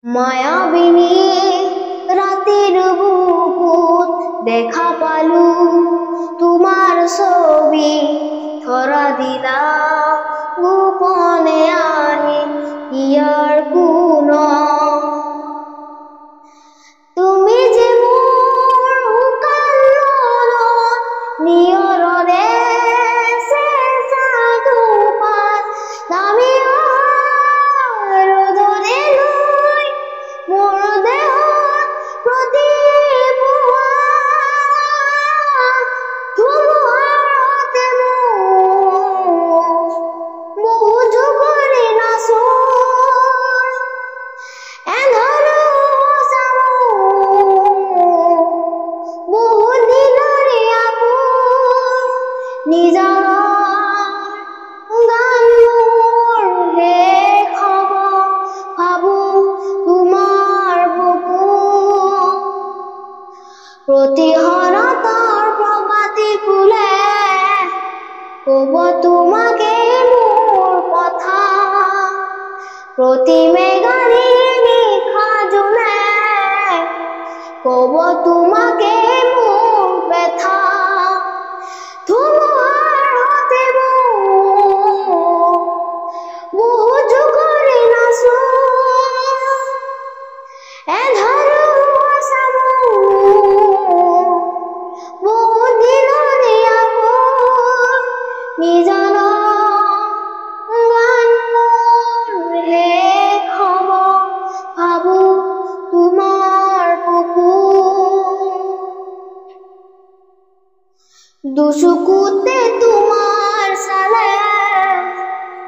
মায়াবিনী ৰাতেৰ বুকুত দেখা পালু তোমাৰ ছবি ধৰা দিলা গোপনে আহি ইয়াৰ কোন তুমি যে মোৰ উকাল নিয়ৰৰে চেঁচা দুপাত নামি ৰ'দৰে লৈ মোৰ দেহত প্ৰতিপুৱা ধুমুহাতে বহু যুগৰে নাচো এন্ধাৰো চামো বহু দিনৰে আপোন নিজৰ গান মোৰ শেষ হ'ব ভাবো তোমাৰ বুকু প্ৰতিহৰতৰ প্ৰভাতী ফুলে ক'ব তোমাকে মোৰ কথা প্ৰতি মেঘাৰী নিশা জোনে ক'ব তোমাকে মোৰ ব্যথা ধুমুহাৰ হতে বহু যুগৰে নাচো এন্ধাৰো চামো বহু দিনৰে আপোন নিজৰ গান মোৰ শেষ হ'ব ভাবো তোমাৰ বুকু দুচকুতে তোমাৰ চালে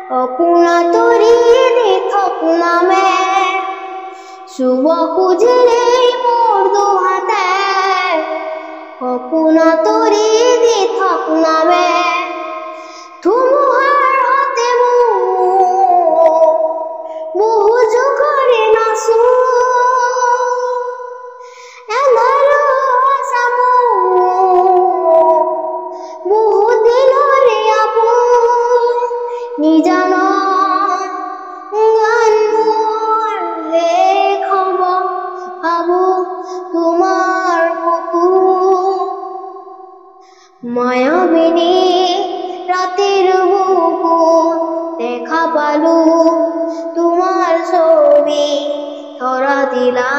অপোনা তৰি দি থক নামে চুব খুজিলে মোৰ দুহাতে অপোনা তৰি দি থক নামে ধুমুহাৰ হতে বহু যুগৰে নাচো এন্ধাৰো চামো বহু দিনৰে আপোন নিজৰ গান মোৰ শেষ হ'ব ভাবো তোমাৰ বুকু মায়াবিনী ৰাতিৰ বুকুত দেখা পালো তোমাৰ ছবি ধৰা দিলা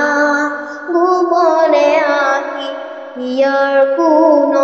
গোপনে আহি ইয়াৰ কোন